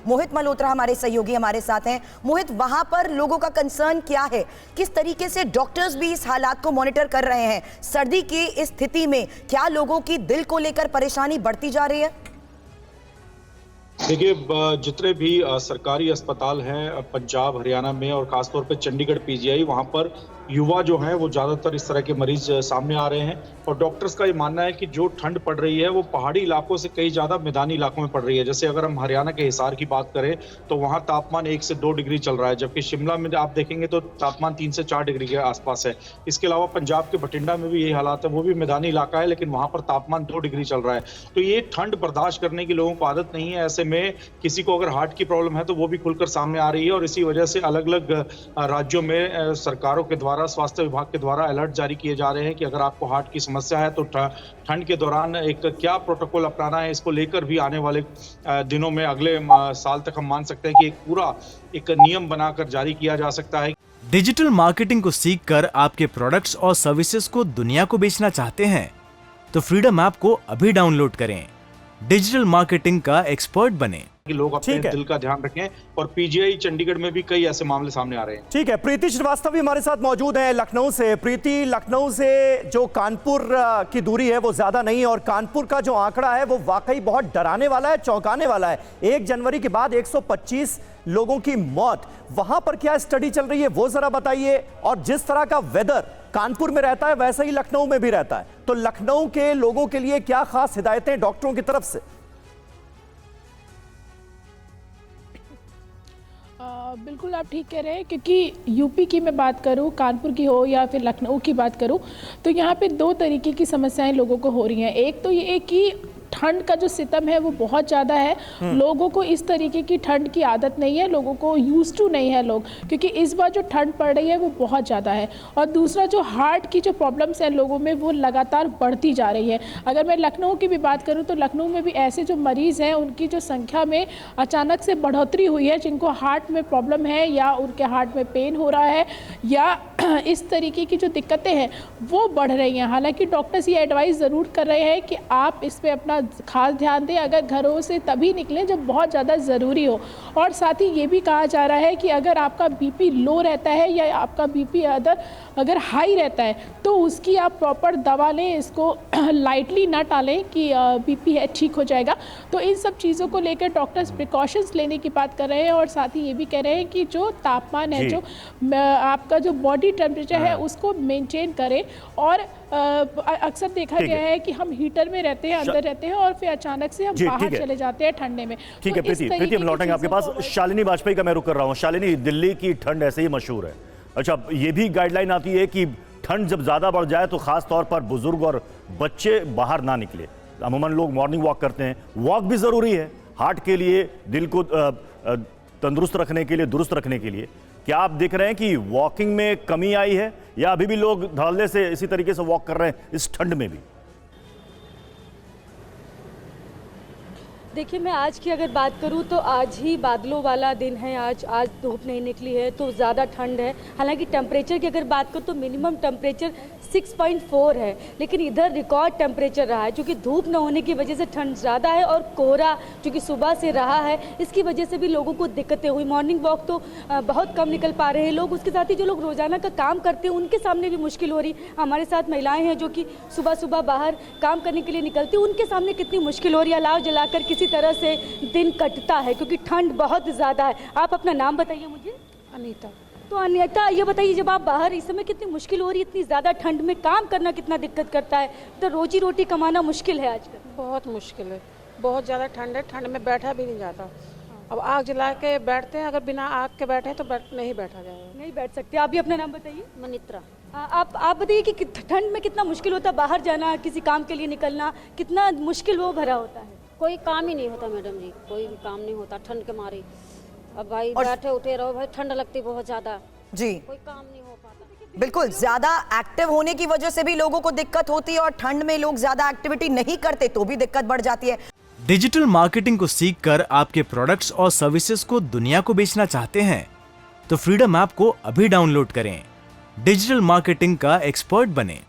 मोहित मल्होत्रा हमारे सहयोगी हमारे साथ हैं। मोहित, वहां पर लोगों का कंसर्न क्या है, किस तरीके से डॉक्टर्स भी इस हालात को मॉनिटर कर रहे हैं? सर्दी की इस स्थिति में क्या लोगों की दिल को लेकर परेशानी बढ़ती जा रही है? देखिए, जितने भी सरकारी अस्पताल हैं पंजाब हरियाणा में और खासतौर पे चंडीगढ़ पीजीआई, वहां पर युवा जो हैं वो ज़्यादातर इस तरह के मरीज सामने आ रहे हैं। और डॉक्टर्स का ये मानना है कि जो ठंड पड़ रही है वो पहाड़ी इलाकों से कई ज़्यादा मैदानी इलाकों में पड़ रही है। जैसे अगर हम हरियाणा के हिसार की बात करें तो वहाँ तापमान 1 से 2 डिग्री चल रहा है, जबकि शिमला में आप देखेंगे तो तापमान 3 से 4 डिग्री के आसपास है। इसके अलावा पंजाब के बठिंडा में भी यही हालात है, वो भी मैदानी इलाका है लेकिन वहाँ पर तापमान 2 डिग्री चल रहा है। तो ये ठंड बर्दाश्त करने की लोगों को आदत नहीं है। ऐसे में किसी को अगर हार्ट की प्रॉब्लम है तो वो भी खुलकर सामने आ रही है और इसी वजह से अलग अलग राज्यों में सरकारों के द्वारा, स्वास्थ्य विभाग के द्वारा अलर्ट जारी किए जा रहे हैं कि अगर आपको हार्ट की समस्या है तो ठंड के दौरान एक क्या प्रोटोकॉल अपनाना है। इसको लेकर भी आने वाले दिनों में, अगले साल तक हम मान सकते हैं कि एक पूरा एक नियम बनाकर जारी किया जा सकता है। डिजिटल मार्केटिंग को सीखकर आपके प्रोडक्ट्स और सर्विसेज को दुनिया को बेचना चाहते हैं तो फ्रीडम ऐप को अभी डाउनलोड करें। डिजिटल मार्केटिंग का एक्सपर्ट बने। कि लोग अपने दिल का ध्यान रखें। और पीजीआई चंडीगढ़ में भी कई ऐसे मामले सामने आ रहे हैं। ठीक है, प्रीति श्रीवास्तव भी हमारे साथ मौजूद है लखनऊ से। प्रीति, लखनऊ से जो कानपुर की दूरी है वो ज्यादा नहीं है और कानपुर का जो आंकड़ा है वो वाकई बहुत डराने वाला है, चौंकाने वाला है। 1 जनवरी के बाद 125 लोगों की मौत। वहां पर क्या स्टडी चल रही है वो जरा बताइए। और जिस तरह का वेदर कानपुर में रहता है वैसा ही लखनऊ में भी रहता है, तो लखनऊ के लोगों के लिए क्या खास हिदायतें डॉक्टरों की तरफ से? बिल्कुल आप ठीक कह रहे हैं, क्योंकि यूपी की मैं बात करूं, कानपुर की हो या फिर लखनऊ की बात करूं, तो यहाँ पे 2 तरीके की समस्याएं लोगों को हो रही हैं। एक तो ये कि ठंड का जो सितम है वो बहुत ज़्यादा है। लोगों को इस तरीके की ठंड की आदत नहीं है, लोगों को यूज टू नहीं है लोग, क्योंकि इस बार जो ठंड पड़ रही है वो बहुत ज़्यादा है। और दूसरा जो हार्ट की जो प्रॉब्लम्स है लोगों में वो लगातार बढ़ती जा रही है। अगर मैं लखनऊ की भी बात करूं तो लखनऊ में भी ऐसे जो मरीज़ हैं उनकी जो संख्या में अचानक से बढ़ोतरी हुई है, जिनको हार्ट में प्रॉब्लम है या उनके हार्ट में पेन हो रहा है या इस तरीके की जो दिक्कतें हैं वो बढ़ रही हैं। हालांकि डॉक्टर्स ये एडवाइस ज़रूर कर रहे हैं कि आप इस पर अपना खास ध्यान दें, अगर घरों से तभी निकलें जब बहुत ज़्यादा ज़रूरी हो। और साथ ही ये भी कहा जा रहा है कि अगर आपका बीपी लो रहता है या आपका बीपी अगर हाई रहता है तो उसकी आप प्रॉपर दवा लें, इसको लाइटली ना टालें कि बीपी है ठीक हो जाएगा। तो इन सब चीज़ों को लेकर डॉक्टर्स प्रिकॉशंस लेने की बात कर रहे हैं। और साथ ही ये भी कह रहे हैं कि जो तापमान है, जो आपका जो बॉडी टेम्परेचर है उसको मेंटेन करें। और अक्सर देखा गया है कि हम हीटर में रहते हैं, अंदर रहते हैं और फिर अचानक से हम बाहर चले जाते हैं ठंडे में। ठीक है प्रीति, हम लौटेंगे आपके पास। शालिनी वाजपेयी का मैं रुक कर रहा हूँ। शालिनी, दिल्ली की ठंड ऐसे ही मशहूर है। अच्छा, ये भी गाइडलाइन आती है कि ठंड जब ज्यादा बढ़ जाए तो खास तौर पर बुजुर्ग और बच्चे बाहर ना निकले। अमूमन लोग मॉर्निंग वॉक करते हैं, वॉक भी जरूरी है हार्ट के लिए, दिल को तंदुरुस्त रखने के लिए, दुरुस्त रखने के लिए। क्या आप देख रहे हैं कि वॉकिंग में कमी आई है या अभी भी लोग धड़ल्ले से इसी तरीके से वॉक कर रहे हैं इस ठंड में भी? देखिए, मैं आज की अगर बात करूं तो आज ही बादलों वाला दिन है। आज धूप नहीं निकली है तो ज़्यादा ठंड है। हालांकि टेम्परेचर की अगर बात करूं तो मिनिमम टेम्परेचर 6.4 है, लेकिन इधर रिकॉर्ड टेम्परेचर रहा है। क्योंकि धूप न होने की वजह से ठंड ज़्यादा है और कोहरा जो कि सुबह से रहा है, इसकी वजह से भी लोगों को दिक्कतें हुई। मॉर्निंग वॉक तो बहुत कम निकल पा रहे हैं लोग। उसके साथ ही जो लोग रोज़ाना का काम करते हैं उनके सामने भी मुश्किल हो रही। हमारे साथ महिलाएँ हैं जो कि सुबह सुबह बाहर काम करने के लिए निकलती, उनके सामने कितनी मुश्किल हो रही है। अलाव जलाकर किसी तरह से दिन कटता है क्योंकि ठंड बहुत ज़्यादा है। आप अपना नाम बताइए मुझे। अनीता। तो अनीता, ये बताइए, जब आप बाहर इस समय कितनी मुश्किल हो रही है, इतनी ज़्यादा ठंड में काम करना कितना दिक्कत करता है, तो रोजी रोटी कमाना मुश्किल है आजकल? बहुत मुश्किल है, बहुत ज़्यादा ठंड है। ठंड में बैठा भी नहीं जाता। अब आग जला के बैठते हैं, अगर बिना आग के बैठे तो नहीं बैठा जाएगा। नहीं बैठ सकते। आप भी अपना नाम बताइए। मनित्रा। आप बताइए कि ठंड में कितना मुश्किल होता है, बाहर जाना, किसी काम के लिए निकलना, कितना मुश्किल वो भरा होता है? कोई काम ही नहीं होता मैडम जी, कोई भी काम नहीं होता ठंड के मारे। अब भाई बैठे उठे रहो भाई, ठंड लगती बहुत ज्यादा जी, कोई काम नहीं हो पाता। बिल्कुल, ज्यादा एक्टिव होने की वजह से भी लोगों को दिक्कत होती है और ठंड में लोग ज्यादा एक्टिविटी नहीं करते तो भी दिक्कत बढ़ जाती है। डिजिटल मार्केटिंग को सीखकर आपके प्रोडक्ट्स और सर्विसेज को दुनिया को बेचना चाहते हैं तो फ्रीडम ऐप को अभी डाउनलोड करें। डिजिटल मार्केटिंग का एक्सपर्ट बने।